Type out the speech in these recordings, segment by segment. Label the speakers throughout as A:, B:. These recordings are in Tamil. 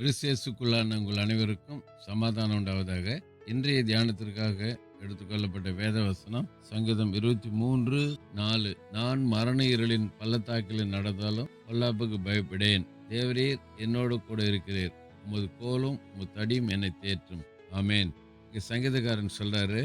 A: கிறிஸ்தியேசுக்குள்ளான உங்கள் அனைவருக்கும் சமாதானம் உண்டாவதாக. இன்றைய தியானத்திற்காக எடுத்துக்கொள்ளப்பட்ட வேத வசனம் சங்கீதம் 23:4. நான் மரண இருளின் பள்ளத்தாக்கில் நடந்தாலும் பொல்லாப்புக்கு பயப்படேன். தேவரீர் என்னோடு கூட இருக்கிறீர். உமது கோலும் உமது தடியும் என்னை தேற்றும். ஆமேன். இங்க சங்கீதக்காரன் சொல்றாரு,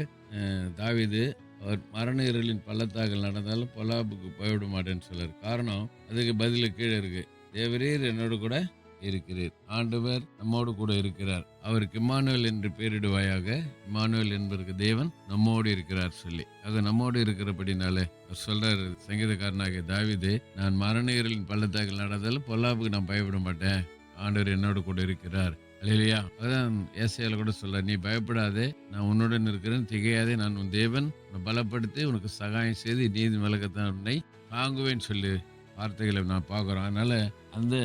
A: தாவீது அவர் மரண இருளின் பள்ளத்தாக்கில் நடந்தாலும் பொல்லாப்புக்கு பயப்பட மாட்டேன்னு சொல்றாரு. காரணம் அதுக்கு பதிலு கீழே இருக்கு. தேவரீர் என்னோடு கூட இருக்கிறீர். ஆண்டவர் நம்மோடு கூட இருக்கிறார். அவருக்கு இம்மானுவேல் என்று பெயரிடுவாயாக. இம்மானுவேல் என்பதற்கு தேவன் நம்மோடு இருக்கிறார் சொல்லி. ஆக நம்மோடு இருக்கிறபடினாலே அவர் சொல்றாரு சங்கீதக்காரனாகிய தாவீது, நான் மரண இருளின் பள்ளத்தாக்கில் நடந்தாலும் பொல்லாப்புக்கு நான் பயப்பட மாட்டேன். ஆண்டவர் என்னோடு கூட இருக்கிறார். அல்லேலூயா. அதான் ஏசாயால கூட சொல்றார், நீ பயப்படாதே, நான் உன்னுடன் இருக்கிறேன், திகையாதே, நான் உன் தேவன், உன்னை பலப்படுத்தி உனக்கு சகாயம் செய்து நீதி விலகத்தான் உன்னை தாங்குவேன்னு சொல்லி வார்த்தைகளை நான் பார்க்குறோம். அதனால அந்த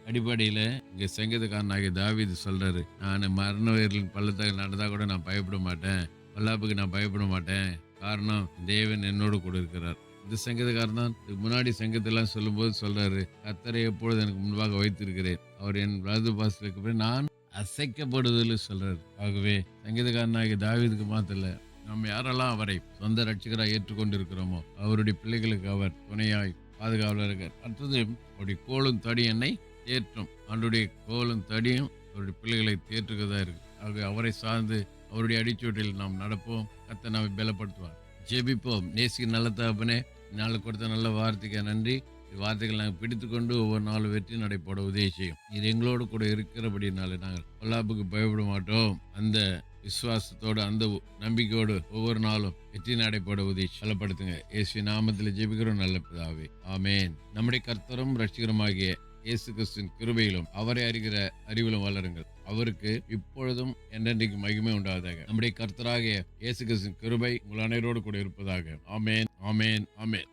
A: அடிப்படையில் இங்கே சங்கீதக்காரனாகிய தாவீது சொல்றாரு, நான் மரண உயிரின் பள்ளத்தாக்கில் நடந்தா கூட நான் பயப்பட மாட்டேன், பொல்லாப்புக்கு நான் பயப்பட மாட்டேன். காரணம் தேவன் என்னோடு கூட இருக்கிறார். இந்த சங்கீதக்காரன் தான் முன்னாடி சங்கீதெல்லாம் சொல்லும்போது சொல்றாரு, கர்த்தரை எப்பொழுது எனக்கு முன்பாக வைத்திருக்கிறேன், அவர் என் வலது பாசத்துக்கு நான் அசைக்கப்படுதல் சொல்றாரு. ஆகவே சங்கீதக்காரனாகிய தாவீதுக்கு மாத்திர நம்ம யாரெல்லாம் அவரை சொந்த ரட்சகராக ஏற்றுக்கொண்டு இருக்கிறோமோ அவருடைய பிள்ளைகளுக்கு அவர் துணையாய் பாதுகாவலர் இருக்கார். அடுத்தது அவருடைய கோலும் தடி என்னை தேற்றும். அவருடைய கோலும் தடியும் அவருடைய பிள்ளைகளை தேற்றுக்கதா இருக்கு. ஆக அவரை சார்ந்து அவருடைய அடிச்சூட்டில் நாம் நடப்போம். கர்த்தர் நம்மை பலப்படுத்துவார். ஜெபிப்போம். நேசிக்க நல்ல தகப்பனே, நாளுக்கு கொடுத்த நல்ல வார்த்தைக்கு நன்றி. வார்த்தைகள் நாங்கள் பிடித்துக்கொண்டு ஒவ்வொரு நாளும் வெற்றி நடைபோட உதவி செய்யும். இது எங்களோடு கூட இருக்கிறபடினாலே நாங்கள் பொல்லாப்புக்கு பயப்பட மாட்டோம். அந்த விசுவாசத்தோடு அந்த நம்பிக்கையோடு ஒவ்வொரு நாளும் வெற்றி நடைபோட உதவி பலப்படுத்துங்க. இயேசு நாமத்தில் ஜெபிக்கிறோம் நல்ல பிதாவே. ஆமேன். நம்முடைய கர்த்தரும் ரட்சகருமாகிய இயேசு கிறிஸ்துவின் கிருபையிலும் அவரை அறிகிற அறிவிலும் வளருங்கள். அவருக்கு இப்பொழுதும் என்றென்றைக்கு மகிமை உண்டாவதாக. நம்முடைய கர்த்தராகிய இயேசு கிறிஸ்துவின் கிருபை உங்கள் அனைவரோடு கூட இருப்பதாக. ஆமேன், ஆமேன், ஆமேன்.